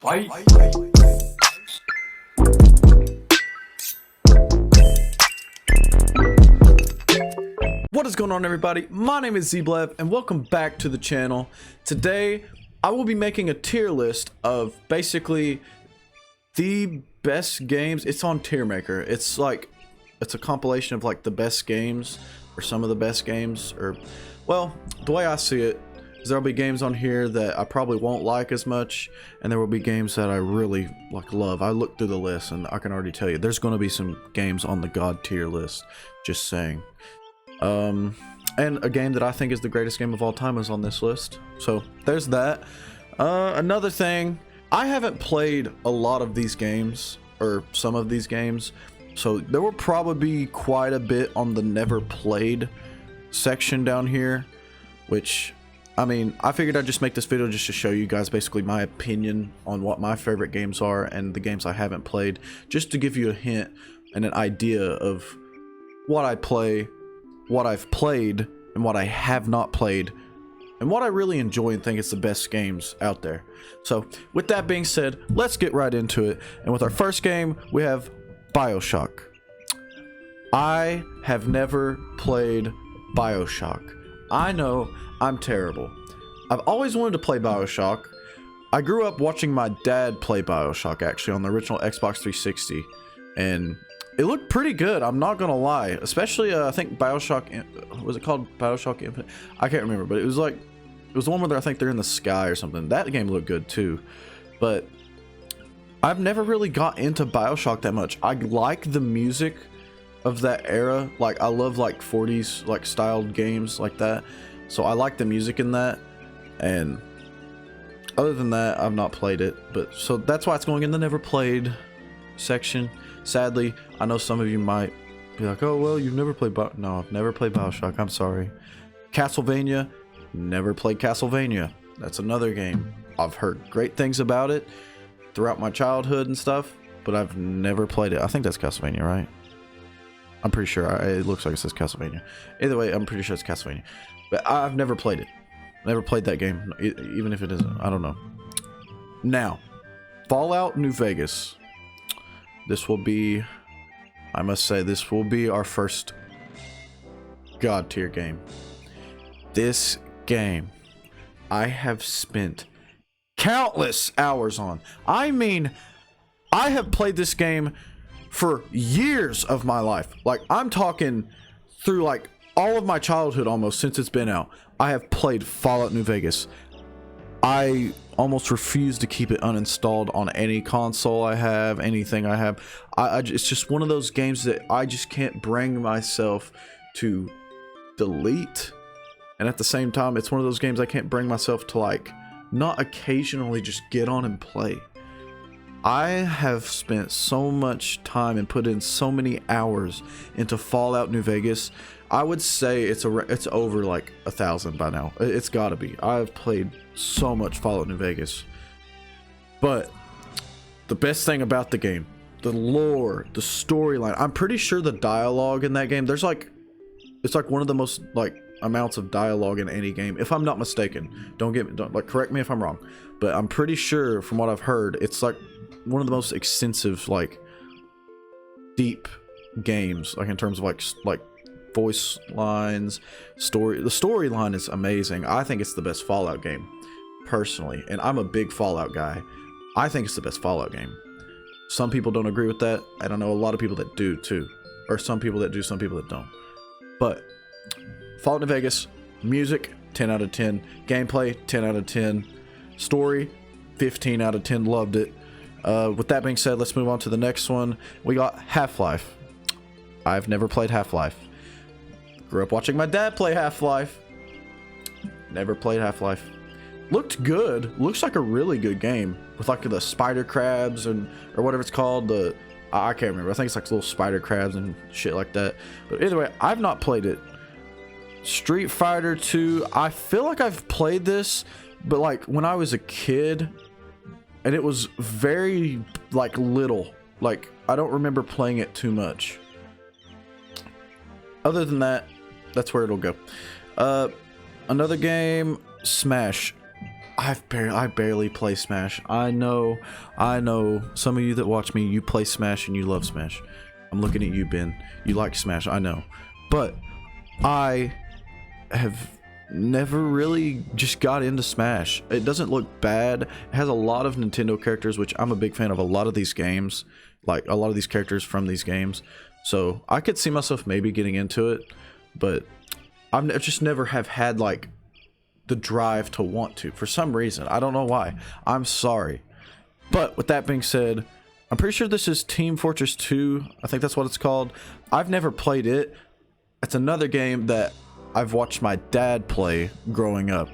Fight. What is going on, everybody? My name is zblevv and welcome back to the channel. Today I will be making a tier list of basically the best games. It's on Tier Maker. It's a compilation of like the best games, or some of the best games, or well, the way I see it is there'll be games on here that I probably won't like as much, and there will be games that I really love. I looked through the list and I can already tell you there's going to be some games on the God tier list, just saying. And a game that I think is the greatest game of all time is on this list, so there's that. Another thing, I haven't played a lot of these games, or some of these games, so there will probably be quite a bit on the never played section down here, which, I mean, I figured I'd just make this video just to show you guys basically my opinion on what my favorite games are and the games I haven't played, just to give you a hint and an idea of what I play, what I've played, and what I have not played, and what I really enjoy and think is the best games out there. So with that being said, let's get right into it. And with our first game, we have BioShock. I have never played BioShock. I know I'm terrible. I've always wanted to play BioShock. I grew up watching my dad play BioShock, actually, on the original Xbox 360, and it looked pretty good, I'm not gonna lie. Especially I think BioShock, was it called BioShock Infinite? I can't remember, but it was the one where I think they're in the sky or something. That game looked good too, but I've never really got into BioShock that much. I like the music of that era. Like, I love like 40s like styled games like that, so I like the music in that. And other than that, I've not played it, but so that's why it's going in the never played section. Sadly, I know some of you might be like, oh well, you've never played no, I've never played BioShock, I'm sorry. Castlevania, never played Castlevania. That's another game. I've heard great things about it throughout my childhood and stuff, but I've never played it. I think that's Castlevania, right? I'm pretty sure. It looks like it says Castlevania. Either way, I'm pretty sure it's Castlevania. But I've never played it. Never played that game, even if it isn't. I don't know. Now, Fallout New Vegas. This will be, I must say, this will be our first God tier game. This game, I have spent countless hours on. I mean, I have played this game for years of my life. Like, I'm talking through like all of my childhood almost, since it's been out. I have played Fallout New Vegas. I almost refuse to keep it uninstalled on any console I have, anything I have. It's just one of those games that I just can't bring myself to delete. And at the same time, it's one of those games I can't bring myself to, like, not occasionally just get on and play. I have spent so much time and put in so many hours into Fallout New Vegas. I would say it's over like 1,000 by now. It's gotta be. I've played so much Fallout New Vegas. But the best thing about the game, the lore, the storyline, I'm pretty sure the dialogue in that game, it's like one of the most like amounts of dialogue in any game, if I'm not mistaken. Don't correct me if I'm wrong, but I'm pretty sure from what I've heard, it's like one of the most extensive, like, deep games, like in terms of like voice lines, story. The storyline is amazing. I think it's the best Fallout game personally, and I'm a big Fallout guy. I think it's the best Fallout game. Some people don't agree with that. I don't know a lot of people that do too, or some people that do, some people that don't. But Fallout New Vegas, music 10 out of 10, gameplay 10 out of 10, story 15 out of 10, loved it. With that being said, let's move on to the next one. We got Half-Life. I've never played Half-Life. Grew up watching my dad play Half-Life. Never played Half-Life. Looked good. Looks like a really good game with like the spider crabs or whatever it's called. I can't remember. I think it's like little spider crabs and shit like that. But either way, I've not played it. Street Fighter 2. I feel like I've played this, but like when I was a kid, and it was very like little. Like, I don't remember playing it too much. Other than that, that's where it'll go. Another game, Smash. I barely play Smash. I know some of you that watch me, you play Smash and you love Smash. I'm looking at you, Ben. You like Smash, I know. But I have never really just got into Smash. It doesn't look bad. It has a lot of Nintendo characters, which I'm a big fan of a lot of these games. Like a lot of these characters from these games. So I could see myself maybe getting into it, but I've just never have had like the drive to want to for some reason. I don't know why. I'm sorry. But with that being said, I'm pretty sure this is Team Fortress 2. I think that's what it's called. I've never played it. It's another game that I've watched my dad play growing up.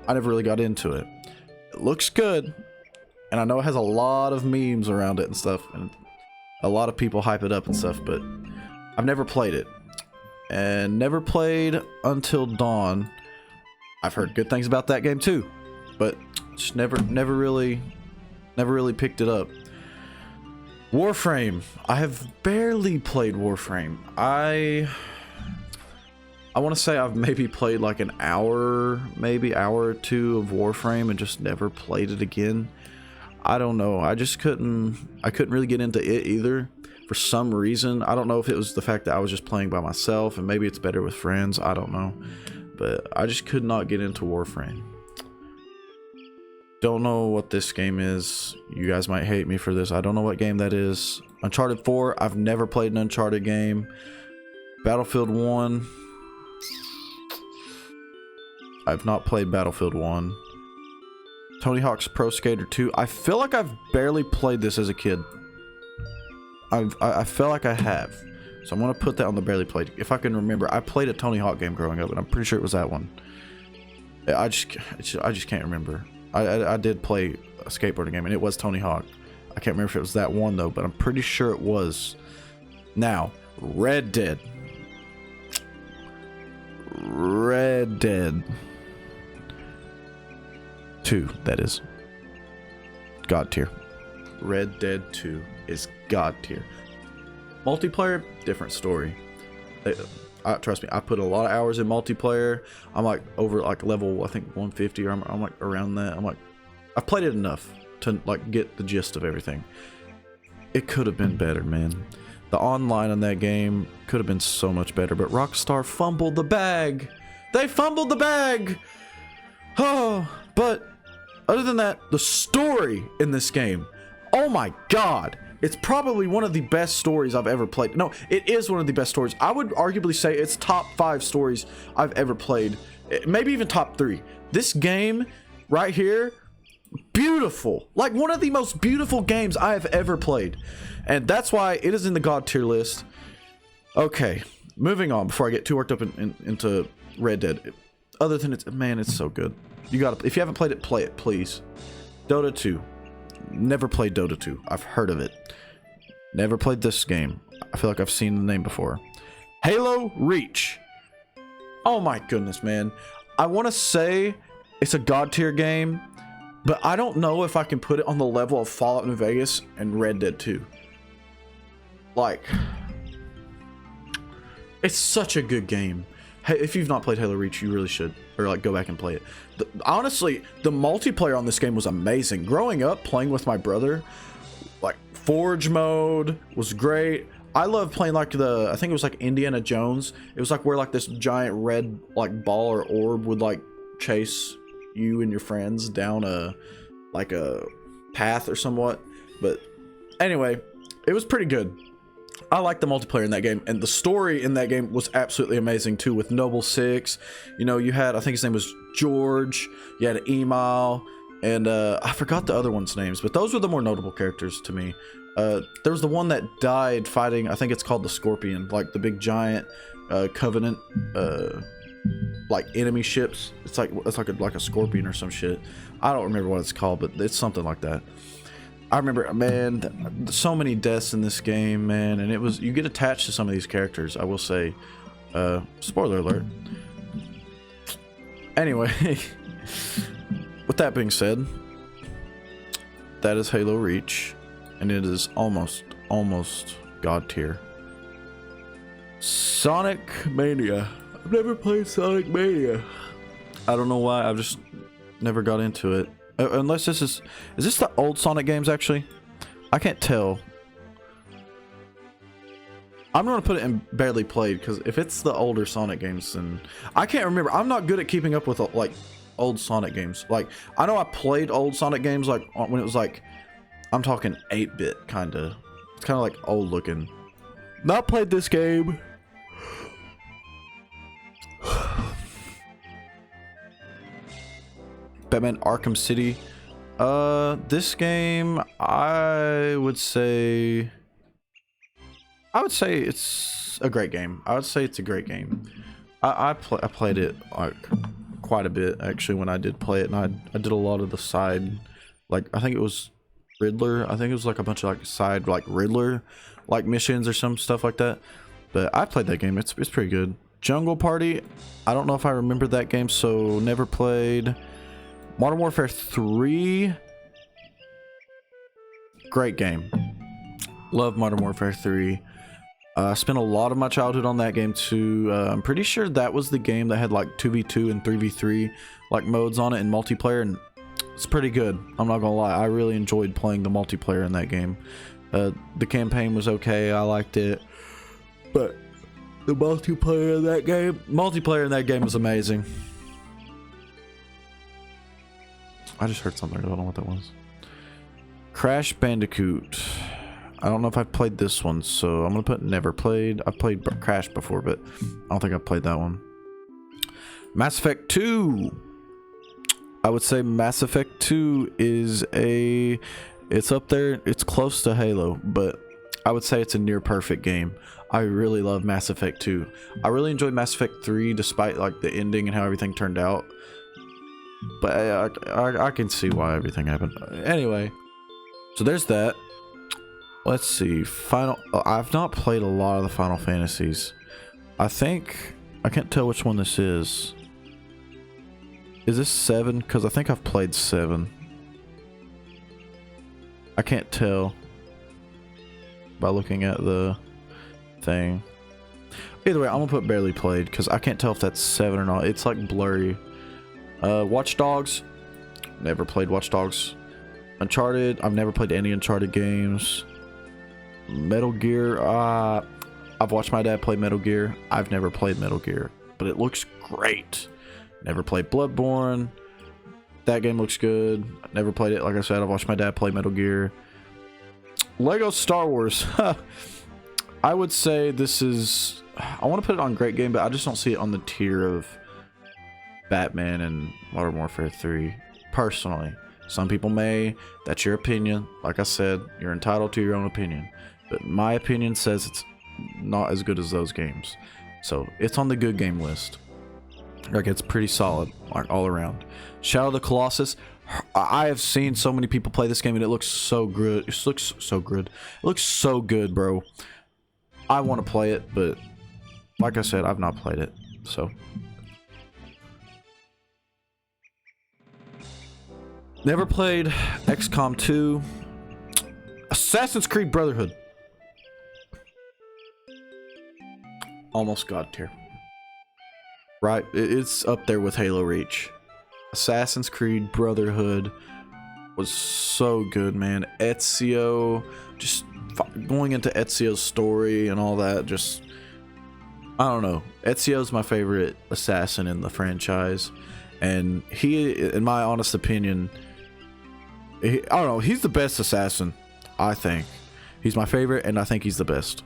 I never really got into it. It looks good, and I know it has a lot of memes around it and stuff, and a lot of people hype it up and stuff, but I've never played it. And never played Until Dawn. I've heard good things about that game too, but just never really picked it up. Warframe. I have barely played Warframe. I want to say I've maybe played like an hour, maybe hour or two of Warframe and just never played it again. I don't know. I couldn't really get into it either for some reason. I don't know if it was the fact that I was just playing by myself and maybe it's better with friends. I don't know. But I just could not get into Warframe. Don't know what this game is. You guys might hate me for this. I don't know what game that is. Uncharted 4. I've never played an Uncharted game. Battlefield 1. I've not played Battlefield 1. Tony Hawk's Pro Skater 2. I feel like I've barely played this as a kid. I feel like I have. So I'm going to put that on the barely played. If I can remember, I played a Tony Hawk game growing up, and I'm pretty sure it was that one. I just can't remember. I did play a skateboarding game, and it was Tony Hawk. I can't remember if it was that one, though, but I'm pretty sure it was. Now, Red Dead. Red Dead 2, that is. God tier. Red Dead 2 is God tier. Multiplayer, different story. Trust me, I put a lot of hours in multiplayer. I'm like over like level, I think 150, or I'm like around that. I'm like, I've played it enough to like get the gist of everything. It could have been better, man. The online on that game could have been so much better, but Rockstar fumbled the bag. They fumbled the bag. Oh, but other than that, the story in this game, oh my God. It's probably one of the best stories I've ever played. No, it is one of the best stories. I would arguably say it's top 5 stories I've ever played. Maybe even top 3. This game right here, beautiful. Like one of the most beautiful games I have ever played. And that's why it is in the God tier list. Okay, moving on before I get too worked up into Red Dead. Other than it's so good. You gotta, if you haven't played it, play it, please. Dota 2. Never played Dota 2. I've heard of it. Never played this game. I feel like I've seen the name before. Halo Reach. Oh my goodness, man. I want to say it's a God tier game, but I don't know if I can put it on the level of Fallout New Vegas and Red Dead 2. Like, it's such a good game. Hey, if you've not played Halo Reach, you really should, or like go back and play it. Honestly, the multiplayer on this game was amazing. Growing up, playing with my brother, like Forge mode was great. I love playing like I think it was like Indiana Jones. It was like where like this giant red like ball or orb would like chase you and your friends down a path or somewhat. But anyway, it was pretty good. I like the multiplayer in that game, and the story in that game was absolutely amazing too, with Noble Six. You know, you had, I think his name was George, you had Email, and I forgot the other one's names, but those were the more notable characters to me. There was the one that died fighting, I think it's called the Scorpion, like the big giant Covenant like enemy ships. It's like a scorpion or some shit. I don't remember what it's called, but it's something like that. I remember, man, so many deaths in this game, man, and you get attached to some of these characters, I will say. Spoiler alert. Anyway, with that being said, that is Halo Reach, and it is almost God tier. Sonic Mania. I've never played Sonic Mania. I don't know why, I've just never got into it. Unless this is this the old Sonic games actually? I can't tell. I'm gonna put it in barely played because if it's the older Sonic games, then I can't remember. I'm not good at keeping up with like old Sonic games. Like I know I played old Sonic games like when it was like I'm talking 8-bit kind of. It's kind of like old looking. Not played this game. Batman Arkham City. This game I would say it's a great game. I would say it's a great game. I played it like quite a bit actually when I did play it, and I did a lot of the side, like I think it was Riddler. I think it was like a bunch of like side like Riddler like missions or some stuff like that. But I played that game. It's pretty good. Jungle Party. I don't know if I remember that game, so never played. Modern Warfare 3. Great game. Love Modern Warfare 3. I spent a lot of my childhood on that game too. I'm pretty sure that was the game that had like 2v2 and 3v3 like modes on it in multiplayer, and it's pretty good. I'm not gonna lie, I really enjoyed playing the multiplayer in that game. The campaign was okay, I liked it, but the multiplayer in that game was amazing. I just heard something, I don't know what that was. Crash Bandicoot. I don't know if I've played this one, so I'm gonna put never played. I've played Crash before, but I don't think I've played that one. Mass Effect 2. I would say Mass Effect 2 is it's up there, it's close to Halo, but I would say it's a near perfect game. I really love Mass Effect 2. I really enjoyed Mass Effect 3 despite like the ending and how everything turned out. But I can see why everything happened. Anyway, so there's that. Let's see. I've not played a lot of the Final Fantasies. I can't tell which one this is. Is this 7? Because I think I've played 7. I can't tell by looking at the thing. Either way, I'm gonna put barely played because I can't tell if that's 7 or not. It's like blurry. Watch Dogs. Never played Watch Dogs. Uncharted. I've never played any Uncharted games. Metal Gear. I've watched my dad play Metal Gear. I've never played Metal Gear, but it looks great. Never played Bloodborne. That game looks good. Never played it. Like I said, I've watched my dad play Metal Gear. Lego Star Wars. I would say this is... I want to put it on great game, but I just don't see it on the tier of Batman and Modern Warfare 3. Personally. Some people may. That's your opinion. Like I said, you're entitled to your own opinion. But my opinion says it's not as good as those games. So, it's on the good game list. Like, it's pretty solid, like, all around. Shadow of the Colossus. I have seen so many people play this game, and it looks so good. It looks so good. It looks so good, bro. I want to play it, but like I said, I've not played it. So, never played XCOM 2. Assassin's Creed Brotherhood. Almost God tier. Right? It's up there with Halo Reach. Assassin's Creed Brotherhood was so good, man. Ezio, just going into Ezio's story and all that, just... I don't know. Ezio's my favorite assassin in the franchise. And he, in my honest opinion... I don't know, he's the best assassin, I think. He's my favorite, and I think he's the best.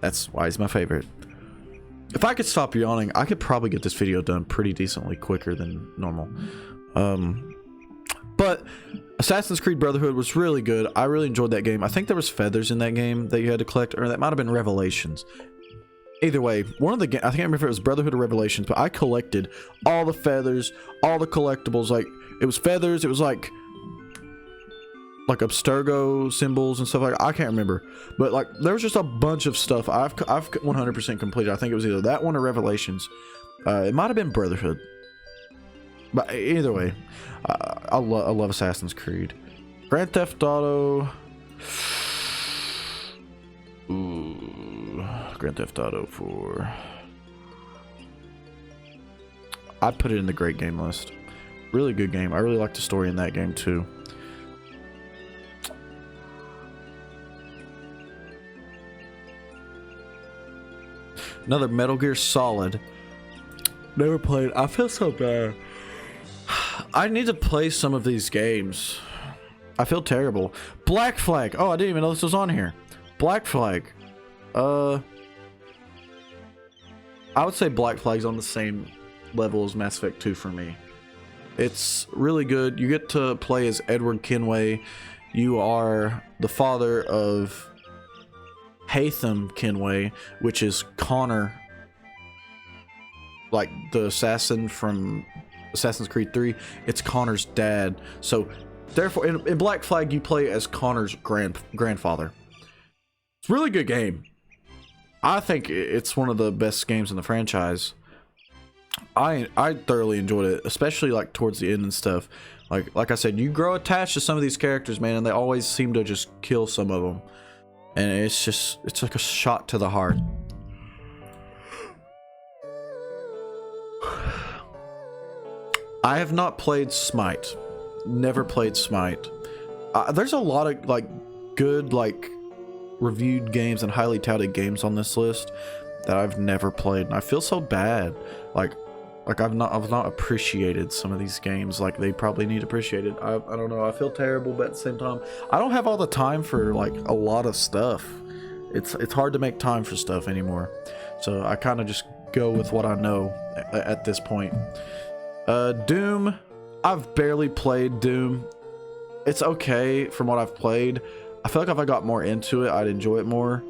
That's why he's my favorite. If I could stop yawning, I could probably get this video done pretty decently quicker than normal. But Assassin's Creed Brotherhood was really good. I really enjoyed that game. I think there was feathers in that game that you had to collect, or that might have been Revelations. Either way, one of the games, I can't remember if it was Brotherhood or Revelations, but I collected all the feathers, all the collectibles. Like, it was feathers, it was like Abstergo symbols and stuff like that. I can't remember, but like there was just a bunch of stuff I've 100% completed. I think it was either that one or Revelations. It might have been Brotherhood, but either way, I love Assassin's Creed. Grand Theft Auto. Ooh, Grand Theft Auto 4. I'd put it in the great game list. Really good game. I really like the story in that game too. Another Metal Gear Solid. Never played. I feel so bad. I need to play some of these games. I feel terrible. Black Flag. Oh, I didn't even know this was on here. Black Flag. I would say Black Flag's on the same level as Mass Effect 2 for me. It's really good. You get to play as Edward Kenway. You are the father of Haytham Kenway, which is Connor, like the assassin from Assassin's Creed 3. It's Connor's dad. So therefore in Black Flag you play as Connor's grandfather. It's a really good game. I think it's one of the best games in the franchise. I thoroughly enjoyed it, especially like towards the end and stuff. Like I said, you grow attached to some of these characters, man, and they always seem to just kill some of them. And it's like a shot to the heart. I have not played Smite. Never played Smite. There's a lot of like good like reviewed games and highly touted games on this list that I've never played, and I feel so bad. Like I've not appreciated some of these games like they probably need appreciated. I don't know. I feel terrible, but at the same time, I don't have all the time for like a lot of stuff. It's hard to make time for stuff anymore. So I kind of just go with what I know at this point. Doom. I've barely played Doom. It's okay from what I've played. I feel like if I got more into it, I'd enjoy it more.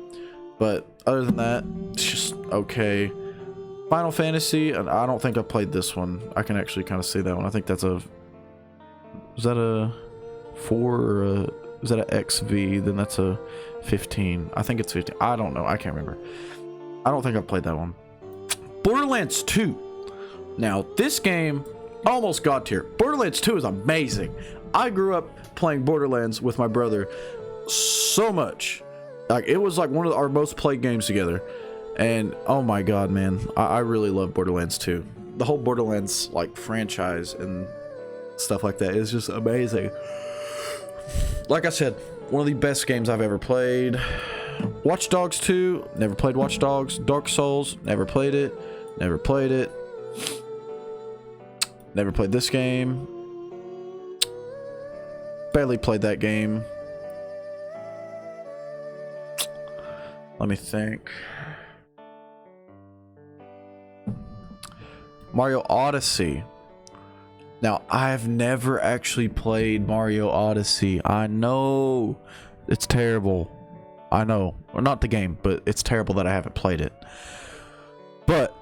But other than that, it's just okay. Final Fantasy, and I don't think I played this one. I can actually kind of see that one. I think that's a... Is that a 4 or a... Is that a XV? Then that's a 15. I think it's 15. I don't know. I can't remember. I don't think I've played that one. Borderlands 2. Now, this game almost got tier. Borderlands 2 is amazing. I grew up playing Borderlands with my brother so much. Like, it was like one of our most played games together. And oh my god, man, I really love Borderlands 2. The whole Borderlands like franchise and stuff like that is just amazing. Like I said, one of the best games I've ever played. Watch Dogs 2, never played Watch Dogs. Dark Souls, never played it. Never played it. Never played this game. Barely played that game. Let me think. Mario Odyssey. Now, I've never actually played Mario Odyssey. I know it's terrible. I know. Well, not the game, but it's terrible that I haven't played it. But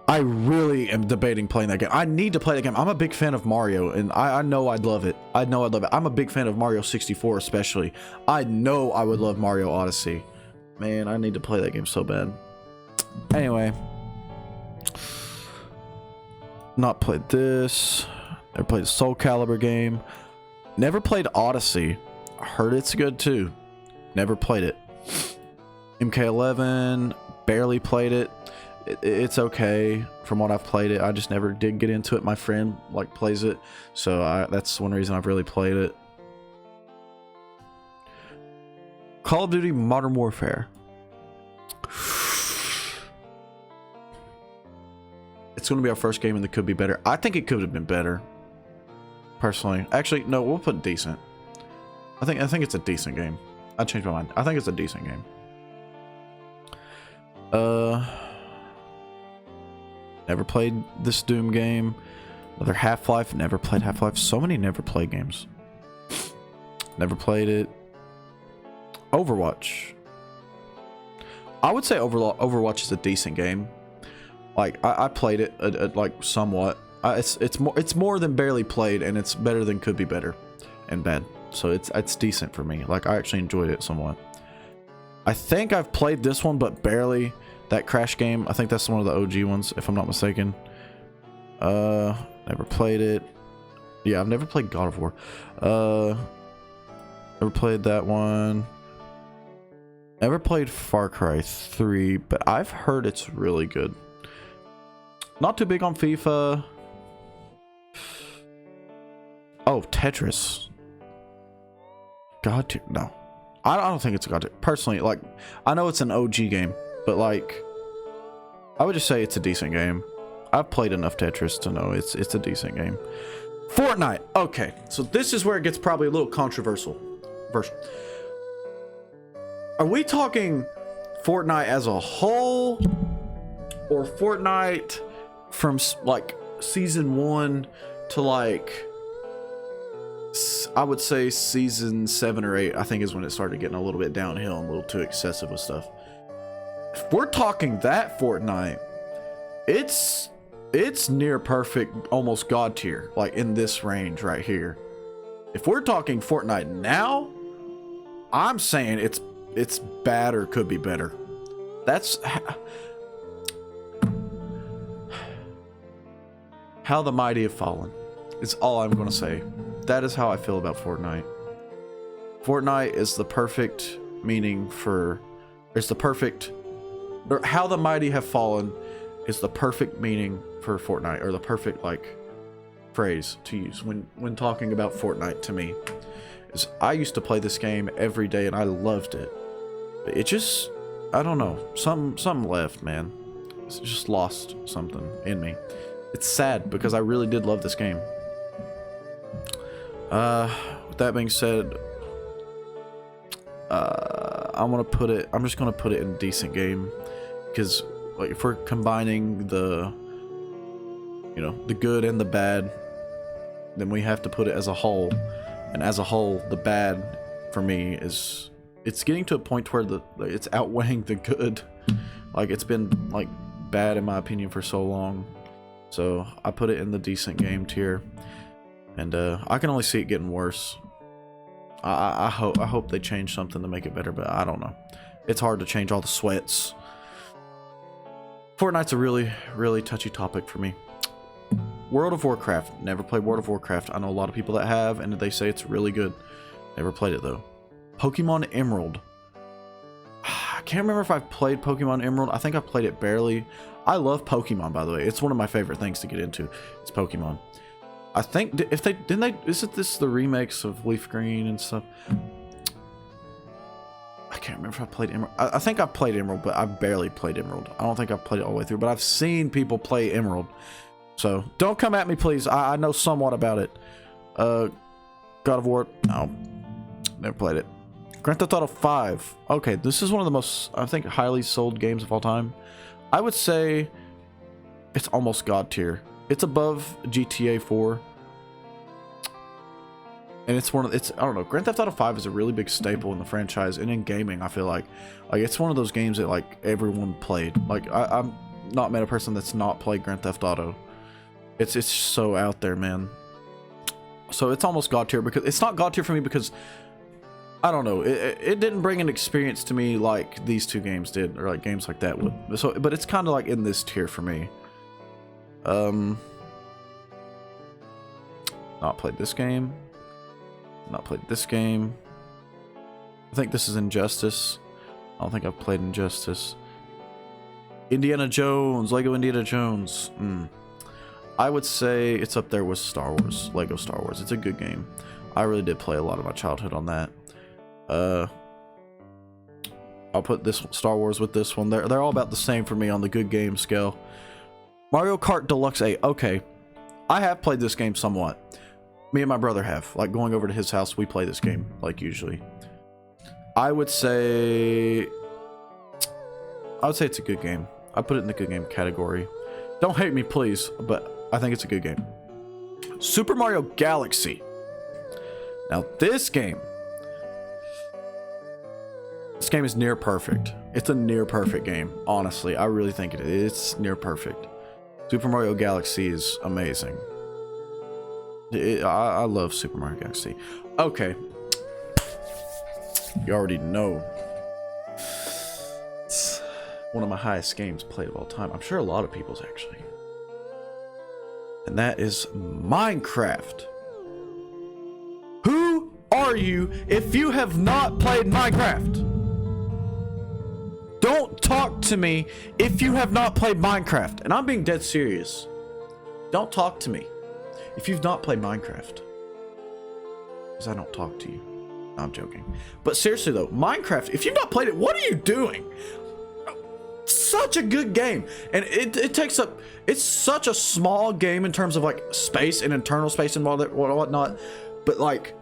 I really am debating playing that game. I need to play that game. I'm a big fan of Mario, and I know I'd love it. I know I'd love it. I'm a big fan of Mario 64 especially. I know I would love Mario Odyssey. Man, I need to play that game so bad. Anyway. Not played this. Never played a Soul Calibur game. Never played Odyssey. Heard it's good too. Never played it. MK11. Barely played it. It's okay from what I've played it. I just never did get into it. My friend like plays it, so that's one reason I've really played it. Call of Duty Modern Warfare. It's going to be our first game and it could be better. I think it could have been better. Personally. Actually, no, we'll put decent. I think it's a decent game. I changed my mind. I think it's a decent game. Never played this Doom game. Another Half-Life. Never played Half-Life. So many never played games. Never played it. Overwatch. I would say Overwatch is a decent game. Like I played it like somewhat. It's more than barely played, and it's better than could be better and bad. So it's decent for me. Like I actually enjoyed it somewhat. I think I've played this one, but barely. That Crash game. I think that's one of the OG ones, if I'm not mistaken. Never played it. Yeah, I've never played God of War. Never played that one. Never played Far Cry 3, but I've heard it's really good. Not too big on FIFA. Oh, Tetris. God tier. No. I don't think it's a God tier. Personally, like, I know it's an OG game, but like, I would just say it's a decent game. I've played enough Tetris to know it's a decent game. Fortnite. Okay, so this is where it gets probably a little controversial. Are we talking Fortnite as a whole, or Fortnite from like season 1 to like, I would say season 7 or 8, I think is when it started getting a little bit downhill and a little too excessive with stuff. If we're talking that Fortnite, it's near perfect, almost God tier, like in this range right here. If we're talking Fortnite now, I'm saying it's bad or could be better. That's how the mighty have fallen. Is all I'm gonna say. That is how I feel about Fortnite. Fortnite is the perfect meaning for, it's the perfect, or how the mighty have fallen is the perfect meaning for Fortnite, or the perfect like phrase to use when talking about Fortnite to me. Is I used to play this game every day and I loved it. But it just, I don't know, something left, man. It's just lost something in me. It's sad because I really did love this game. With that being said, I'm just gonna put it in decent game, because like if we're combining the, you know, the good and the bad, then we have to put it as a whole. And as a whole, the bad for me is, it's getting to a point where it's outweighing the good. Like, it's been like bad in my opinion for so long. So I put it in the decent game tier, and I can only see it getting worse. I hope they change something to make it better, but I don't know. It's hard to change all the sweats. Fortnite's a really touchy topic for me. World of Warcraft. Never played World of Warcraft. I know a lot of people that have, and they say it's really good. Never played it though. Pokemon Emerald. I can't remember if I've played Pokemon Emerald. I think I've played it barely. I love Pokemon, by the way. It's one of my favorite things to get into. It's Pokemon. I think isn't this the remakes of Leaf Green and stuff? I can't remember if I played Emerald. I think I've played Emerald, but I've barely played Emerald. I don't think I've played it all the way through, but I've seen people play Emerald. So don't come at me, please. I know somewhat about it. God of War. No, never played it. Grand Theft Auto 5. Okay, this is one of the most, I think, highly sold games of all time. I would say it's almost God tier. It's above GTA 4. And it's I don't know, Grand Theft Auto 5 is a really big staple in the franchise and in gaming, I feel like. Like, it's one of those games that, like, everyone played. Like, I'm not met a person that's not played Grand Theft Auto. It's so out there, man. So it's almost God tier, because it's not God tier for me because, I don't know, it didn't bring an experience to me like these two games did, or like games like that would. So, but it's kind of like in this tier for me. Not played this game. Not played this game. I think this is Injustice. I don't think I've played Injustice. Indiana Jones, Lego Indiana Jones. I would say it's up there with Star Wars, Lego Star Wars. It's a good game. I really did play a lot of my childhood on that. I'll put this Star Wars with this one. They're all about the same for me on the good game scale. Mario Kart Deluxe 8. Okay, I have played this game somewhat. Me and my brother have. Like, going over to his house, we play this game, like, usually. I would say it's a good game. I put it in the good game category. Don't hate me, please, but I think it's a good game. Super Mario Galaxy. Now, this game is near perfect. It's a near perfect game, honestly. I really think it is. It's near perfect. Super Mario Galaxy is amazing. I love Super Mario Galaxy. Okay. You already know. It's one of my highest games played of all time. I'm sure a lot of people's, actually. And that is Minecraft. Who are you if you have not played Minecraft? Don't talk to me if you have not played Minecraft. And I'm being dead serious. Don't talk to me if you've not played Minecraft. because I don't talk to you. No, I'm joking. But seriously though, Minecraft, if you've not played it, what are you doing? Such a good game. And it takes up, it's such a small game in terms of like space and internal space and whatnot. But like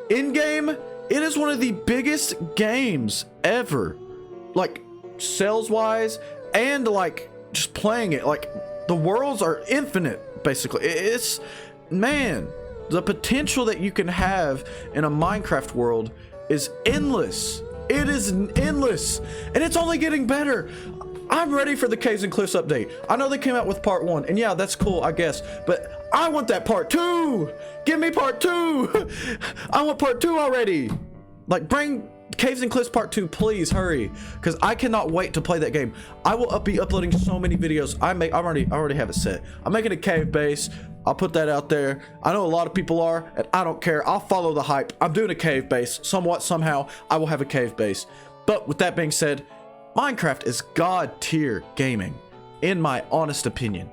in game, it is one of the biggest games ever. Like sales wise and like just playing it. Like the worlds are infinite basically. It's, man, the potential that you can have in a Minecraft world is endless. It is endless, and it's only getting better. I'm ready for the Caves and Cliffs update. I know they came out with part 1, and yeah, that's cool, I guess, but I want that part 2. Give me part 2. I want part 2 already. Like, bring Caves and Cliffs part 2, please hurry, because I cannot wait to play that game. I will be uploading so many videos. I already have it set. I'm making a cave base. I'll put that out there. I know a lot of people are, and I don't care. I'll follow the hype. I'm doing a cave base. Somewhat, somehow, I will have a cave base. But with that being said, Minecraft is god tier gaming, in my honest opinion.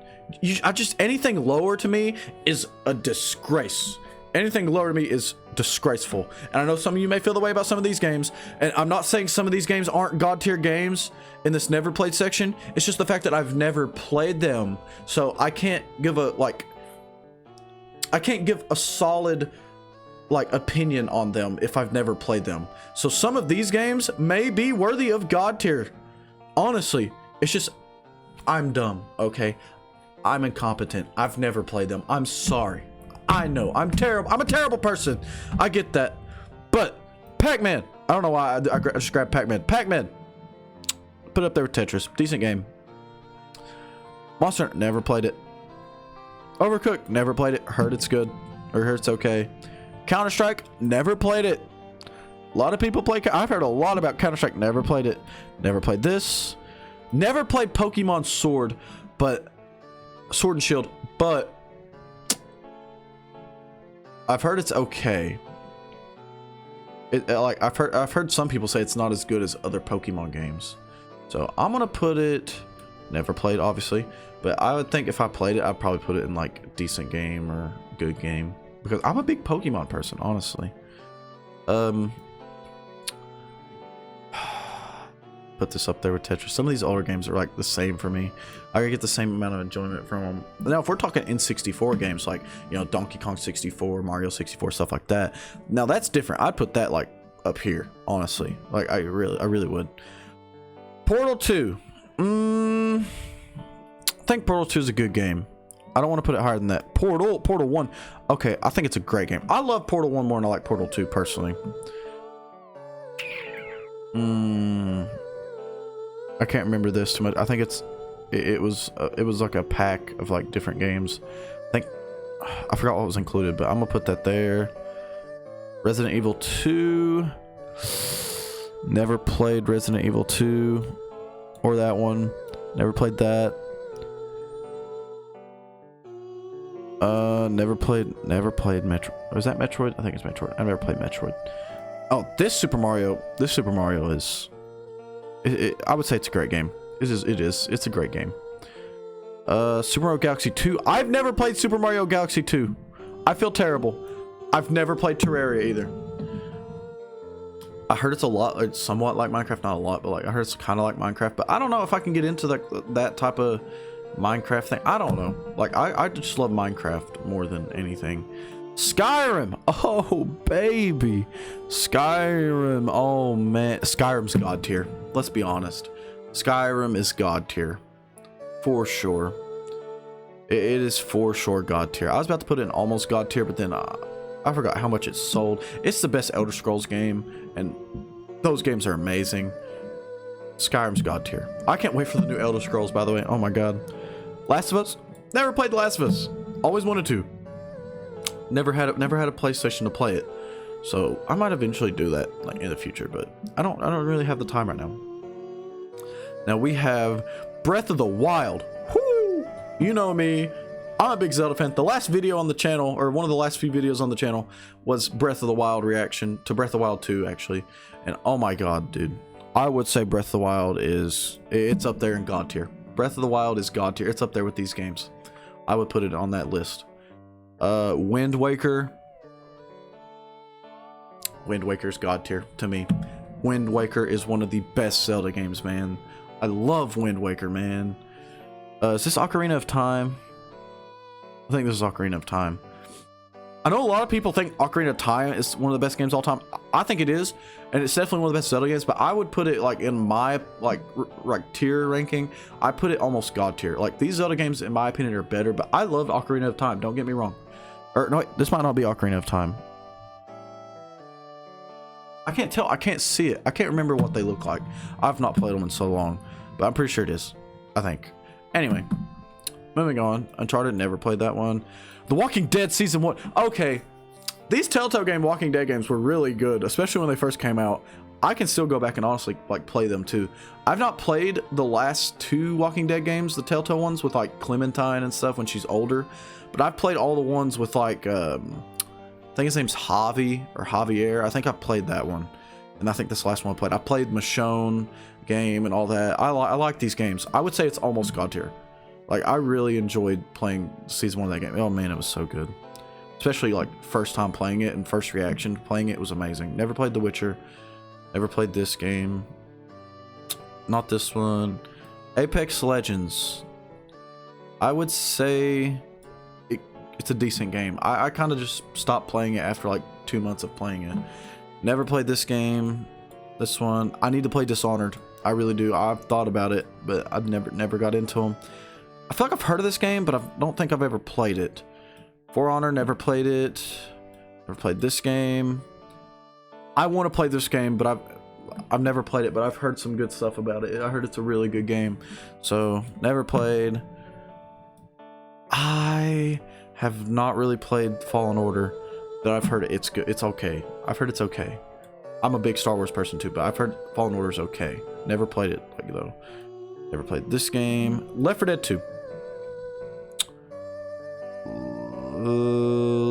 Anything lower to me is a disgrace. Anything lower to me is disgraceful. And I know some of you may feel the way about some of these games, and I'm not saying some of these games aren't god tier games in this never played section. It's just the fact that I've never played them, so I can't give a solid like opinion on them if I've never played them. So some of these games may be worthy of god tier. Honestly, it's just I'm dumb, okay? I'm incompetent. I've never played them. I'm sorry. I know I'm terrible. I'm a terrible person. I get that. But Pac-Man, I don't know why I just grabbed Pac-Man. Pac-Man, put it up there with Tetris. Decent game. Monster Hunter, never played it. Overcooked, never played it. Heard it's good, or heard it's okay. Counter-Strike, never played it. A lot of people play. I've heard a lot about Counter-Strike. Never played it. Never played this. Never played Pokemon Sword, but Sword and Shield. But I've heard it's okay. Like I've heard some people say it's not as good as other Pokemon games. So I'm gonna put it. Never played, obviously, but I would think if I played it, I'd probably put it in like decent game or good game, because I'm a big Pokemon person, honestly. Put this up there with Tetris. Some of these older games are like the same for me. I get the same amount of enjoyment from them. Now, if we're talking N64 games, like, you know, Donkey Kong 64, Mario 64, stuff like that, now that's different. I'd put that like up here, honestly. Like I really would. Portal 2. I think Portal 2 is a good game. I don't want to put it higher than that. Portal 1. Okay, I think it's a great game. I love Portal 1 more than I like Portal 2 personally. I can't remember this too much. I think it was like a pack of like different games. I forgot what was included, but I'm gonna put that there. Resident Evil 2. Never played Resident Evil 2 or that one. Never played that. Never played Metro. Was that Metroid? I think it's Metroid. I've never played Metroid. Oh, this Super Mario is, I would say it's a great game. It's a great game. Super Mario Galaxy 2. I've never played Super Mario Galaxy 2. I feel terrible. I've never played Terraria either. I heard it's somewhat like Minecraft, not a lot, but like I heard it's kind of like Minecraft, but I don't know if I can get into that type of Minecraft thing. I don't know. Like I just love Minecraft more than anything. Skyrim. Oh baby. Skyrim. Oh man. Skyrim's god tier. Let's be honest. Skyrim is god tier. For sure. It is for sure god tier. I was about to put it in almost god tier, but then I forgot how much it sold. It's the best Elder Scrolls game, and those games are amazing. Skyrim's god tier. I can't wait for the new Elder Scrolls, by the way. Oh my god. Last of Us. Never played The Last of Us. Always wanted to. Never had a PlayStation to play it. So I might eventually do that like in the future, but I don't really have the time right now. Now we have Breath of the Wild. Whoo! You know me. I'm a big Zelda fan. The last video on the channel, or one of the last few videos on the channel, was Breath of the Wild reaction to Breath of the Wild 2, actually. And oh my god, dude. I would say Breath of the Wild it's up there in god tier. Breath of the Wild is god tier. It's up there with these games. I would put it on that list. Wind Waker. Wind Waker's god tier to me. Wind Waker is one of the best Zelda games, man. I love Wind Waker, man. Is this Ocarina of Time? I think this is Ocarina of Time. I know a lot of people think Ocarina of Time is one of the best games of all time. I think it is, and it's definitely one of the best Zelda games, but I would put it like in my like tier ranking. I put it almost god tier. Like these Zelda games, in my opinion, are better, but I love Ocarina of Time. Don't get me wrong. Or no, wait, this might not be Ocarina of Time. I can't tell. I can't see it. I can't remember what they look like. I've not played them in so long, but I'm pretty sure it is. I think. Anyway, moving on. Uncharted, never played that one. The Walking Dead Season 1. Okay, these Telltale Walking Dead games were really good, especially when they first came out. I can still go back and honestly like play them too. I've not played the last 2 Walking Dead games, the Telltale ones with like Clementine and stuff when she's older, but I've played all the ones with like I think his name's Javi or Javier. I think I played that one, and I think this last one I played. I played Michonne game and all that. I like these games. I would say it's almost god tier. Like I really enjoyed playing season 1 of that game. Oh man, it was so good. Especially like first time playing it and first reaction to playing it was amazing. Never played The Witcher. Never played this game. Not this one. Apex Legends. I would say it's a decent game. I kind of just stopped playing it after like 2 months of playing it. Never played this game. This one. I need to play Dishonored. I really do. I've thought about it, but I've never got into them. I feel like I've heard of this game, but I don't think I've ever played it. For Honor, never played it. Never played this game. I want to play this game, but I've never played it, but I've heard some good stuff about it. I heard it's a really good game. So, never played. I have not really played Fallen Order, but I've heard it's good. It's okay. I've heard it's okay. I'm a big Star Wars person too, but I've heard Fallen Order's okay. Never played it though. Never played this game. Left 4 Dead 2.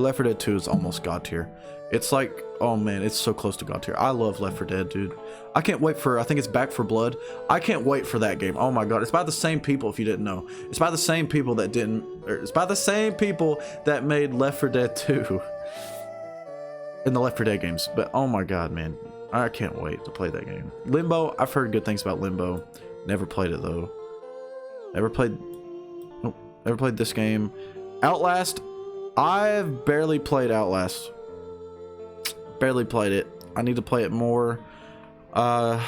Left 4 Dead 2 is almost god tier. It's like, oh man, it's so close to god tier. I love Left 4 Dead, dude. I can't wait for, I think it's Back 4 Blood. I can't wait for that game. Oh my god, it's by the same people, if you didn't know. It's by the same people that it's by the same people that made Left 4 Dead 2 in the Left 4 Dead games. But oh my god, man, I can't wait to play that game. Limbo, I've heard good things about Limbo. Never played it though. Never played this game. Outlast, I've barely played Outlast. Barely played it. I need to play it more. I'm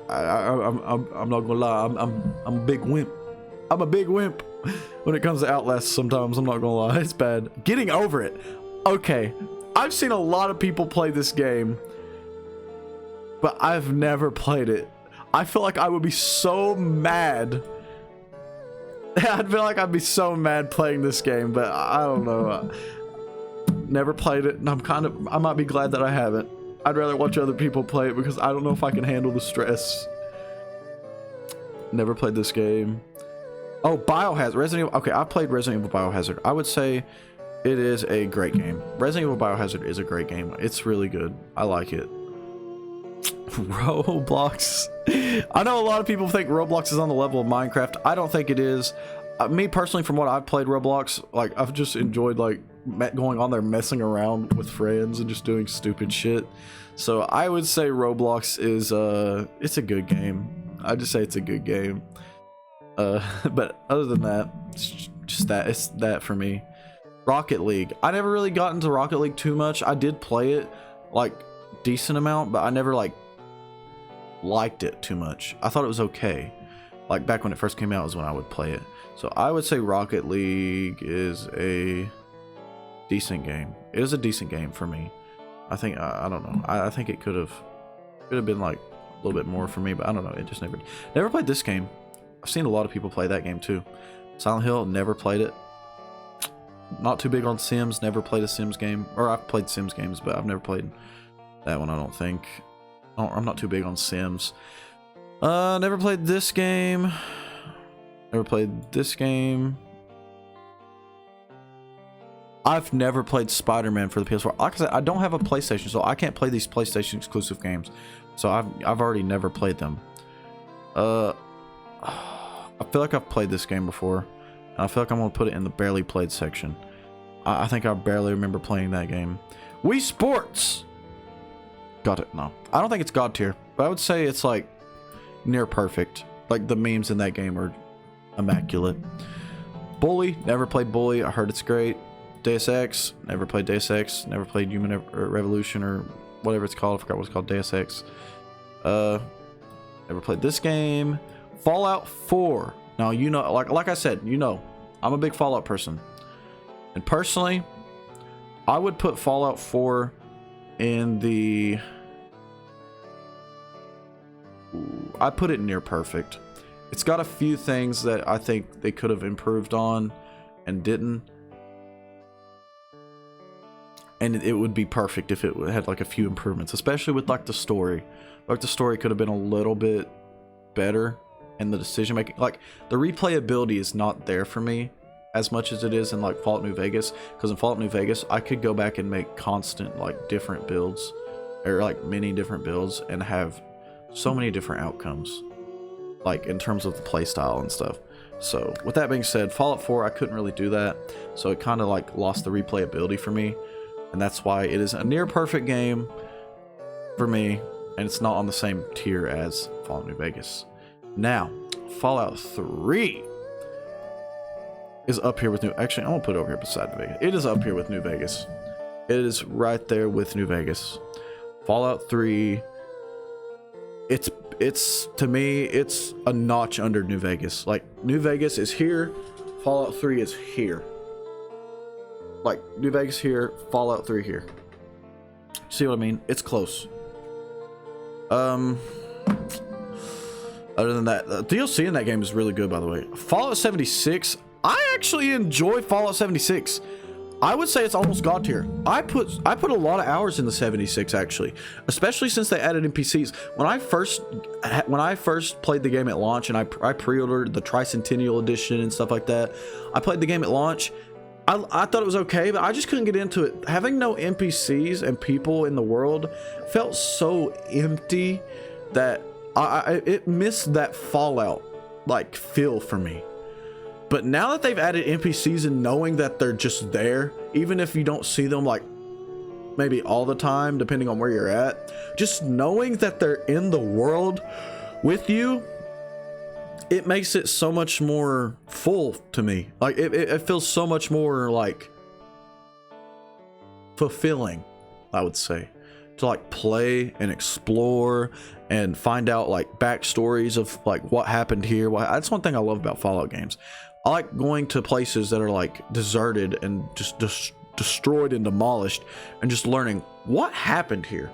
not gonna lie. I'm a big wimp. I'm a big wimp when it comes to Outlast. Sometimes I'm not gonna lie. It's bad. Getting over it. Okay, I've seen a lot of people play this game, but I've never played it. I feel like I would be so mad. I'd feel like I'd be so mad playing this game, but I don't know. Never played it, and I might be glad that I haven't. I'd rather watch other people play it because I don't know if I can handle the stress. Never played this game. Oh, Biohazard. Resident Evil. Okay, I've played Resident Evil Biohazard. I would say it is a great game. Resident Evil Biohazard is a great game. It's really good. I like it. Roblox. I know a lot of people think Roblox is on the level of Minecraft. I don't think it is. Me personally, from what I've played Roblox, like I've just enjoyed like going on there messing around with friends and just doing stupid shit. So I would say Roblox is it's a good game. I just say it's a good game. But other than that, it's that for me. Rocket League. I never really got into Rocket League too much. I did play it like decent amount, but I never like liked it too much. I thought it was okay. Like back when it first came out is when I would play it. So I would say Rocket League is a decent game. It is a decent game for me. I think I don't know. I think it could have been like a little bit more for me, but I don't know. It just never played this game. I've seen a lot of people play that game too. Silent Hill, never played it. Not too big on Sims. Never played a Sims game, or I've played Sims games, but I've never played that one. I don't think. I'm not too big on Sims. Never played this game. Never played this game. I've never played Spider-Man for the PS4. Like I said, I don't have a PlayStation, so I can't play these PlayStation exclusive games. So I've already never played them. I feel like I've played this game before. And I feel like I'm gonna put it in the barely played section. I think I barely remember playing that game. Wii Sports. got it. No, I don't think it's God tier, but I would say it's like near perfect. Like the memes in that game are immaculate. Bully, never played Bully. I heard it's great. Deus Ex, never played Deus Ex. Never played Human Revolution or whatever it's called. I forgot what it's called. Deus Ex. Never played this game. Fallout 4. Now, you know, like I said, you know, I'm a big Fallout person. And personally, I would put Fallout 4 in the... I put it near perfect. It's got a few things that I think they could have improved on and didn't. And it would be perfect if it had like a few improvements, especially with like the story. Like the story could have been a little bit better, and the decision making, like the replayability is not there for me as much as it is in like Fallout New Vegas. Because in Fallout New Vegas, I could go back and make constant like different builds, or like many different builds, and have so many different outcomes, like in terms of the play style and stuff. So with that being said, Fallout 4, I couldn't really do that, so it kind of like lost the replayability for me. And that's why it is a near perfect game for me, and it's not on the same tier as Fallout New Vegas. Now, Fallout 3 is up here with Actually, I'm gonna put it over here beside New Vegas. It is up here with New Vegas. It is right there with New Vegas. Fallout 3. It's to me, it's a notch under New Vegas. Like New Vegas is here, Fallout 3 is here. Like New Vegas here, Fallout 3 here. See what I mean? It's close. Other than that, the DLC in that game is really good, by the way. Fallout 76, I actually enjoy Fallout 76. I would say it's almost God tier. I put a lot of hours in the 76 actually, especially since they added NPCs. When I first played the game at launch, and I pre-ordered the Tricentennial Edition and stuff like that. I played the game at launch. I thought it was okay, but I just couldn't get into it. Having no NPCs and people in the world felt so empty that it missed that Fallout like feel for me. But now that they've added NPCs and knowing that they're just there, even if you don't see them like maybe all the time, depending on where you're at, just knowing that they're in the world with you, it makes it so much more full to me. Like it feels so much more like fulfilling, I would say, to like play and explore and find out like backstories of like what happened here. That's one thing I love about Fallout games. I like going to places that are like deserted and just destroyed and demolished, and just learning what happened here.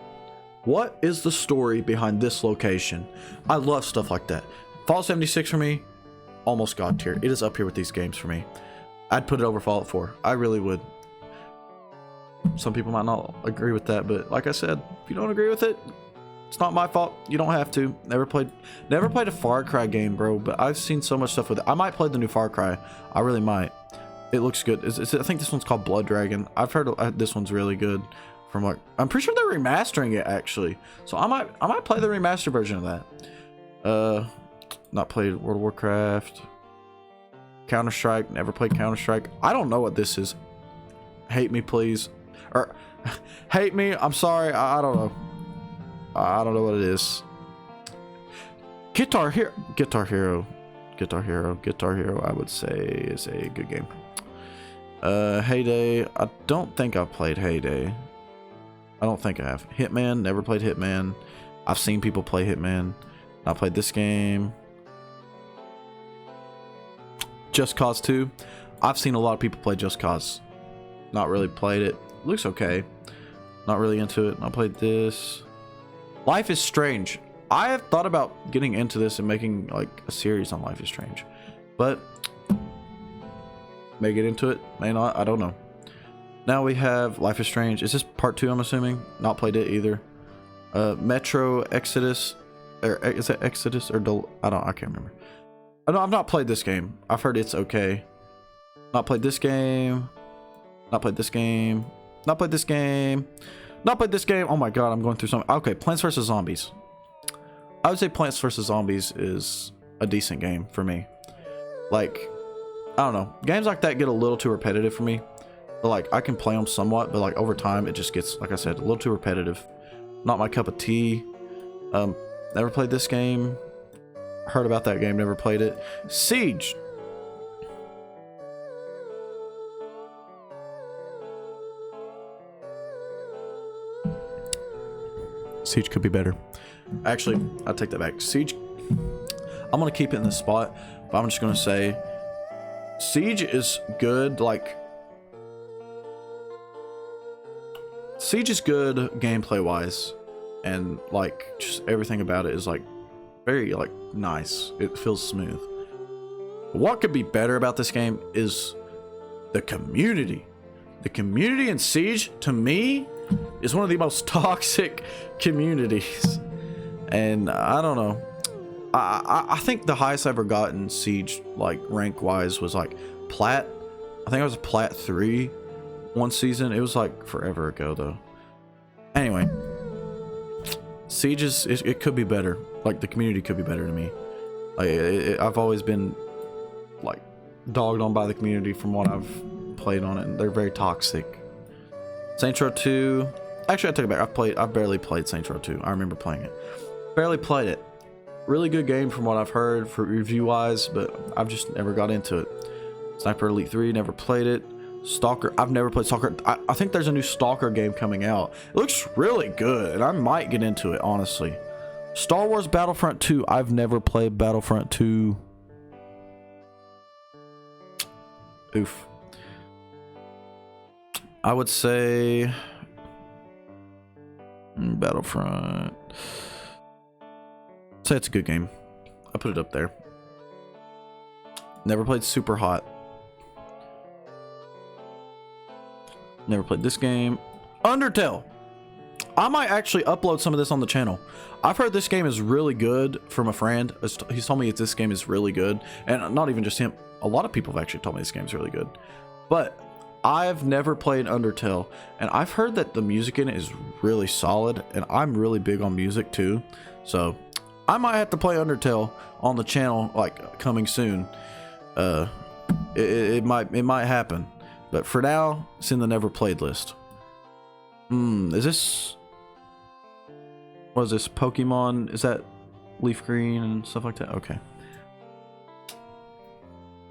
What is the story behind this location? I love stuff like that. Fallout 76 for me, almost God tier. It is up here with these games for me. I'd put it over Fallout 4. I really would. Some people might not agree with that, but like I said, if you don't agree with it, it's not my fault. You don't have to. Never played a Far Cry game, bro, but I've seen so much stuff with it. I might play the new Far Cry. I really might. It looks good. I think this one's called Blood Dragon. I've heard this one's really good. From like, I'm pretty sure they're remastering it actually. So I might play the remastered version of that. Not played World of Warcraft. Counter-Strike. Never played Counter-Strike. I don't know what this is. Hate me, please. Or hate me. I'm sorry. I don't know. I don't know what it is. Guitar Hero, I would say is a good game. Heyday, I don't think I've played Heyday. I don't think I have. Hitman, never played Hitman. I've seen people play Hitman. Not played this game. Just Cause 2. I've seen a lot of people play Just Cause. Not really played it. Looks okay. Not really into it. Not played this. Life is Strange. I have thought about getting into this and making like a series on Life is Strange, but may get into it, may not. I don't know. Now we have Life is Strange. Is this part 2? I'm assuming. Not played it either. Metro Exodus, or is it Exodus or I can't remember. I've not played this game. I've heard it's okay. Not played this game. Not played this game. Not played this game. Not played this game. Oh my god, I'm going through something. Okay, Plants vs. Zombies. I would say Plants vs. Zombies is a decent game for me. Like, I don't know. Games like that get a little too repetitive for me. But like, I can play them somewhat, but like over time, it just gets, like I said, a little too repetitive. Not my cup of tea. Never played this game. Heard about that game, never played it. Siege. Siege could be better. Actually, I'll take that back. Siege, I'm gonna keep it in this spot, but I'm just gonna say Siege is good. Like, Siege is good gameplay wise, and like just everything about it is like very like nice. It feels smooth. What could be better about this game is the community. The community in Siege, to me, is one of the most toxic communities. And I don't know. I think the highest I ever got in Siege, like rank wise, was like Plat. I think I was a Plat 3 one season. It was like forever ago though. Anyway, Siege it could be better. Like the community could be better to me. Like I've always been like dogged on by the community from what I've played on it, and they're very toxic. Saints Row 2. Actually, I take it back. I've barely played Saints Row 2. I remember playing it. Barely played it. Really good game from what I've heard for review wise, but I've just never got into it. Sniper Elite 3, never played it. Stalker, I've never played Stalker. I think there's a new Stalker game coming out. It looks really good, and I might get into it, honestly. Star Wars Battlefront 2. I've never played Battlefront 2. Oof. I would say Battlefront. Say it's a good game. I put it up there. Never played Super Hot. Never played this game. Undertale. I might actually upload some of this on the channel. I've heard this game is really good from a friend. He's told me this game is really good. And not even just him. A lot of people have actually told me this game is really good. But I've never played Undertale. And I've heard that the music in it is really solid. And I'm really big on music too. So I might have to play Undertale on the channel, like coming soon. It might happen, but for now, it's in the never played list. Is this? What is this? Pokemon? Is that Leaf Green and stuff like that? Okay.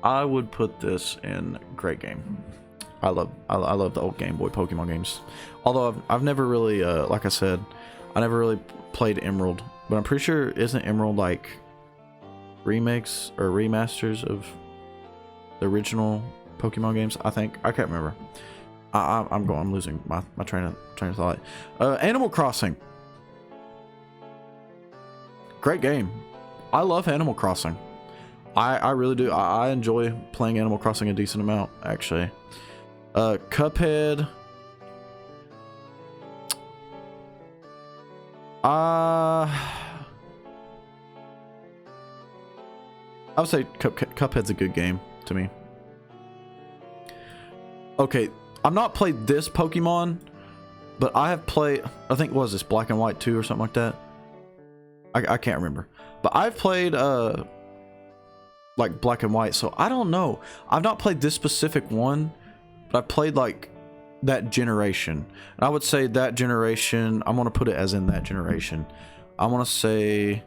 I would put this in great game. I love the old Game Boy Pokemon games. Although I've never really, like I said, I never really played Emerald. But I'm pretty sure, isn't Emerald like remakes or remasters of the original Pokemon games? I think. I can't remember. I'm losing my train of thought. Animal Crossing. Great game. I love Animal Crossing. I really do. I enjoy playing Animal Crossing a decent amount, actually. Cuphead. I would say Cuphead's a good game to me. Okay, I've not played this Pokemon, but I have played, I think, what was this, Black and White 2 or something like that? I can't remember. But I've played, like, Black and White, so I don't know. I've not played this specific one, but I've played, like, that generation. And I would say that generation, I'm going to put it as in that generation. I want to say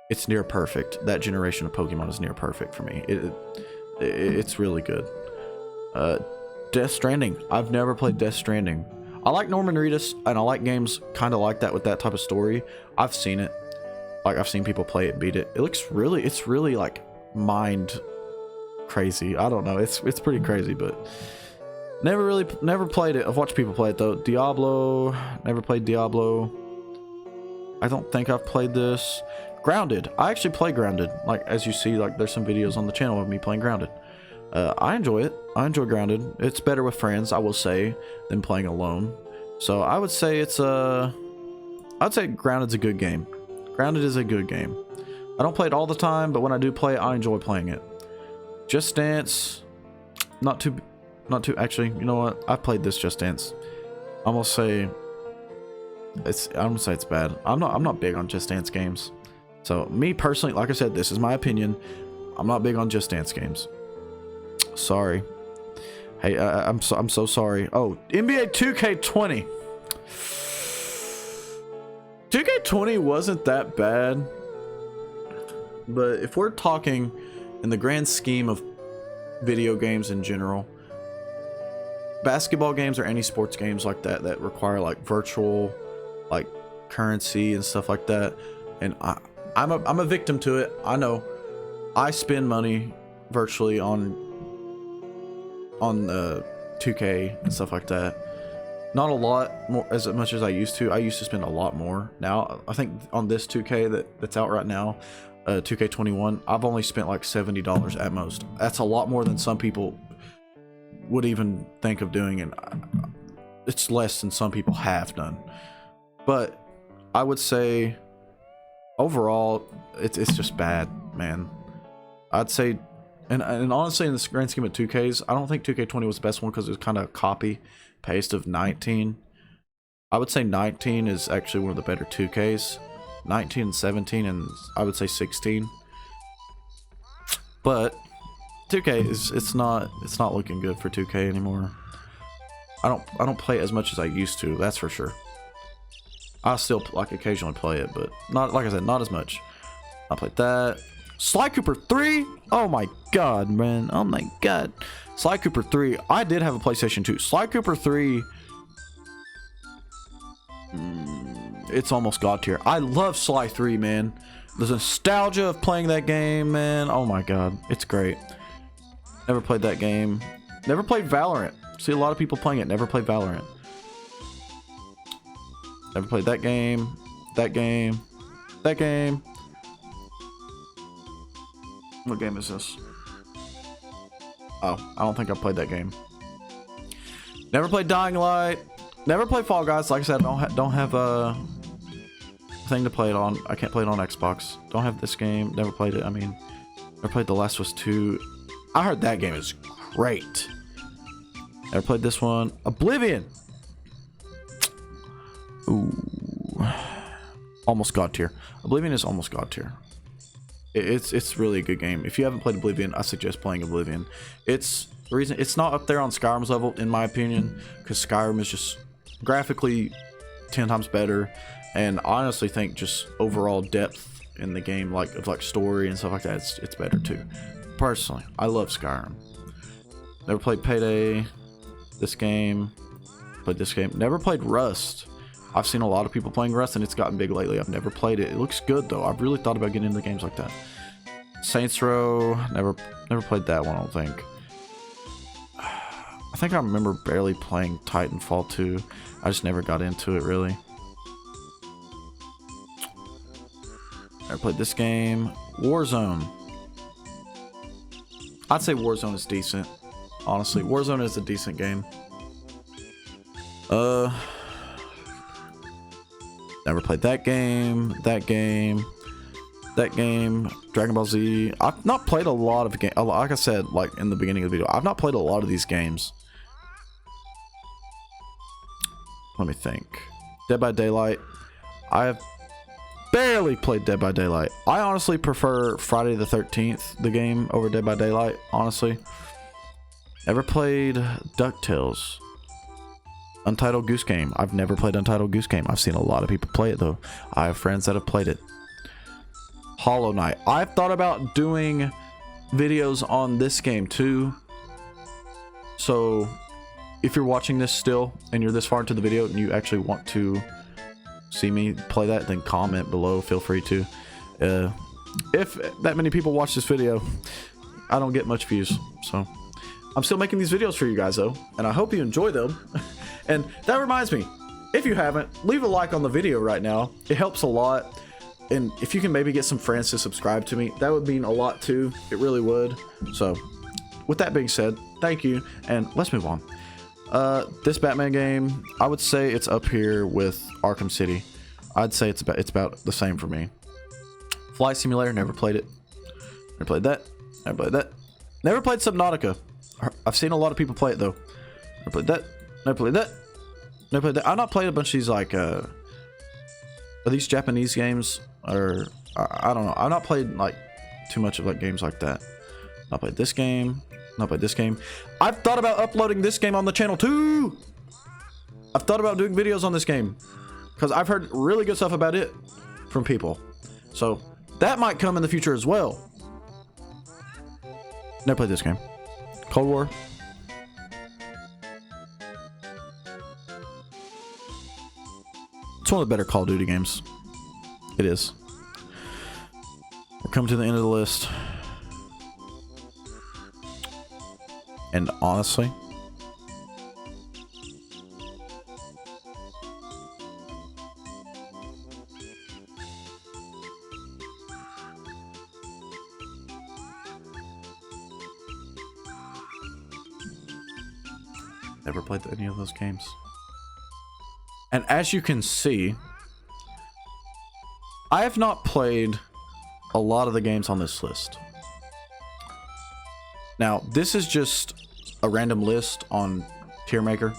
it's near perfect. That generation of Pokemon is near perfect for me. It's really good. Death Stranding. I've never played Death Stranding. I like Norman Reedus, and I like games kind of like that with that type of story. I've seen it. Like, I've seen people play it, beat it. It's really like mind crazy. I don't know. It's pretty crazy, but never played it. I've watched people play it though. Diablo. Never played Diablo. I don't think I've played this. Grounded. I actually play Grounded. Like, as you see, like, there's some videos on the channel of me playing Grounded. I enjoy it. I enjoy Grounded. It's better with friends, I will say, than playing alone. So I would say I'd say Grounded's a good game. Grounded is a good game. I don't play it all the time, but when I do play it, I enjoy playing it. Just Dance, not too, actually, you know what? I played this Just Dance. I'm gonna say it's bad. I'm not big on Just Dance games. So me personally, like I said, this is my opinion. I'm not big on Just Dance games. Sorry. Hey, I'm so sorry. Oh, NBA 2K20. 2K20 wasn't that bad, but if we're talking in the grand scheme of video games in general, basketball games or any sports games like that that require like virtual like currency and stuff like that, and I'm a victim to it. I know I spend money virtually on 2K and stuff like that. Not a lot more, as much as I used to. I used to spend a lot more. Now I think on this 2K that's out right now, 2K21, I've only spent like $70 at most. That's a lot more than some people would even think of doing, and it's less than some people have done. But I would say overall it's just bad, man. I'd say, and honestly, in the grand scheme of 2Ks, I don't think 2K20 was the best one because it was kind of copy paste of 19. I would say 19 is actually one of the better 2Ks. 19 and 17, and I would say 16. But 2K is it's not looking good for 2K anymore. I don't play it as much as I used to, that's for sure. I still like occasionally play it, but not, like I said, not as much. I played that. Sly Cooper 3? Oh my god, man. Oh my god. Sly Cooper 3. I did have a PlayStation 2. Sly Cooper 3. It's almost god tier. I love Sly 3, man. The nostalgia of playing that game, man. Oh my god. It's great. Never played that game. Never played Valorant. See a lot of people playing it. Never played Valorant. Never played that game. That game. That game. What game is this? Oh, I don't think I played that game. Never played Dying Light. Never played Fall Guys. Like I said, don't have a thing to play it on. I can't play it on Xbox. Don't have this game. Never played it. I mean, never played The Last of Us 2. I heard that game is great. Never played this one. Oblivion. Ooh, almost god tier. Oblivion is almost god tier. It's really a good game. If you haven't played Oblivion, I suggest playing Oblivion. It's the reason it's not up there on Skyrim's level, in my opinion, because Skyrim is just graphically 10 times better, and I honestly think just overall depth in the game, like story and stuff like that, it's better too. Personally, I love Skyrim. Never played Payday. This game. Played this game. Never played Rust. I've seen a lot of people playing Rust, and it's gotten big lately. I've never played it. It looks good though. I've really thought about getting into games like that. Saints Row. Never played that one, I don't think. I think I remember barely playing Titanfall 2. I just never got into it really. Never played this game. Warzone. I'd say Warzone is decent. Honestly, Warzone is a decent game. Never played that game. That game. Dragon Ball Z. I've not played a lot of games. Like I said, like in the beginning of the video, I've not played a lot of these games. Let me think. Dead by Daylight. I have barely played Dead by Daylight. I honestly prefer Friday the 13th, the game, over Dead by Daylight, honestly. Never played DuckTales. Untitled Goose Game. I've never played Untitled Goose Game. I've seen a lot of people play it though. I have friends that have played it. Hollow Knight. I've thought about doing videos on this game too. So if you're watching this still and you're this far into the video and you actually want to see me play that, then comment below. Feel free to. If that many people watch this video, I don't get much views, so I'm still making these videos for you guys though, and I hope you enjoy them. And that reminds me, if you haven't, leave a like on the video right now. It helps a lot. And if you can maybe get some friends to subscribe to me, that would mean a lot too. It really would. So with that being said, thank you, and let's move on. This Batman game, I would say it's up here with Arkham City. I'd say it's about the same for me. Flight Simulator, never played it. Never played that. Never played that. Never played Subnautica. I've seen a lot of people play it though. Never played that. Never played that. Never played that. I've not played a bunch of these like are these Japanese games, or I don't know. I've not played like too much of like games like that. Not played this game. Not played this game. I've thought about uploading this game on the channel too. I've thought about doing videos on this game. because I've heard really good stuff about it from people. So that might come in the future as well. Never played this game. Cold War. It's one of the better Call of Duty games. It is. We're coming to the end of the list. And honestly, never played any of those games. And as you can see, I have not played a lot of the games on this list. Now, this is just a random list on Tier Maker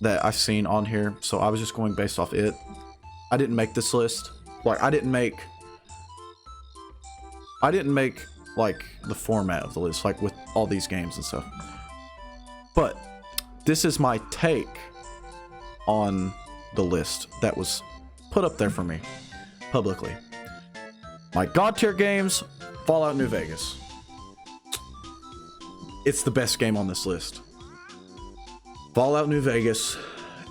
that I've seen on here, so I was just going based off it. I didn't make this list. Like, I didn't make like the format of the list, like with all these games and stuff. But this is my take on the list that was put up there for me publicly. My God tier games, Fallout New Vegas. It's the best game on this list. Fallout New Vegas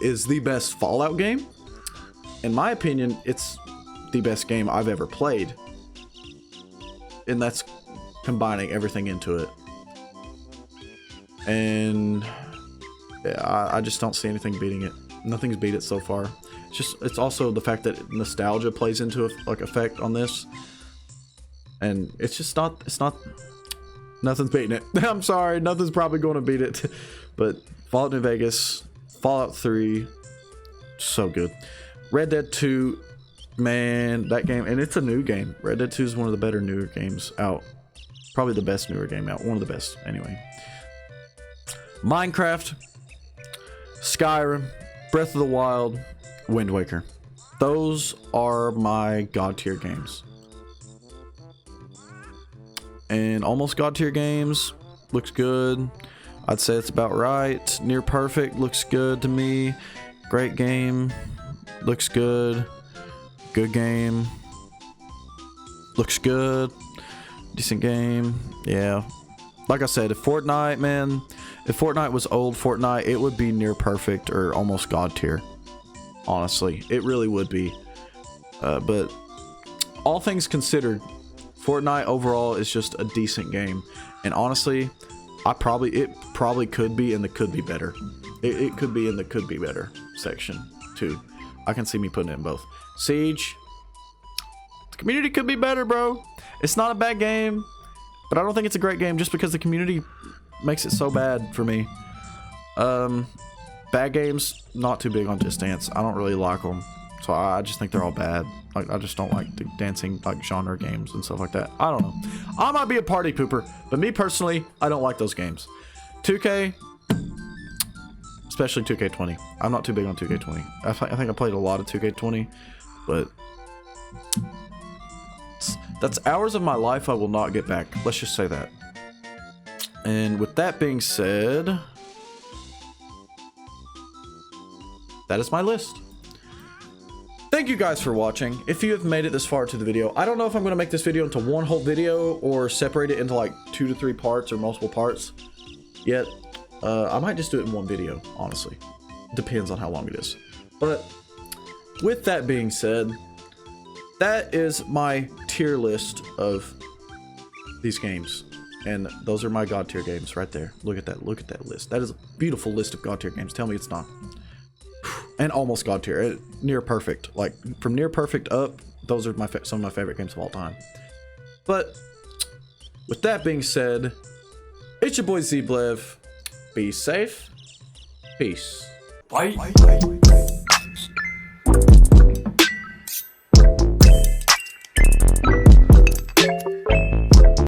is the best Fallout game. In my opinion, it's the best game I've ever played. And that's combining everything into it. And yeah, I just don't see anything beating it. Nothing's beat it so far. It's also the fact that nostalgia plays into effect on this. And it's not nothing's beating it. I'm sorry, nothing's probably going to beat it. But Fallout New Vegas, Fallout 3, so good. Red Dead 2, man, that game, and it's a new game. Red Dead 2 is one of the better newer games out. Probably the best newer game out. One of the best, anyway. Minecraft, Skyrim, Breath of the Wild, Wind Waker. Those are my God tier games. And almost God tier games, looks good. I'd say it's about right. Near perfect looks good to me. Great game, looks good. Good game, looks good. Decent game, yeah. Like I said, if Fortnite was old Fortnite, it would be near perfect or almost God tier. Honestly, it really would be. But all things considered, Fortnite overall is just a decent game, and honestly, it probably could be in the could be better. It could be in the could be better section too. I can see me putting it in both. Siege, the community could be better, bro. It's not a bad game, but I don't think it's a great game just because the community makes it so bad for me. Bad games, not too big on Just Dance. I don't really like them. So I just think they're all bad. Like, I just don't like the dancing like genre games and stuff like that. I don't know. I might be a party pooper, but me personally, I don't like those games. 2K, especially 2K20. I'm not too big on 2K20. I think I played a lot of 2K20, but that's hours of my life I will not get back. Let's just say that. And with that being said, that is my list. Thank you guys for watching. If you have made it this far to the video, I don't know if I'm going to make this video into one whole video or separate it into like 2 to 3 parts or multiple parts yet. I might just do it in one video, honestly. Depends on how long it is. But with that being said, that is my tier list of these games. And those are my God tier games right there. Look at that. Look at that list. That is a beautiful list of God tier games. Tell me it's not. And almost God tier, near perfect. Like from near perfect up, those are some of my favorite games of all time. But with that being said, it's your boy zblevv. Be safe. Peace. Bye.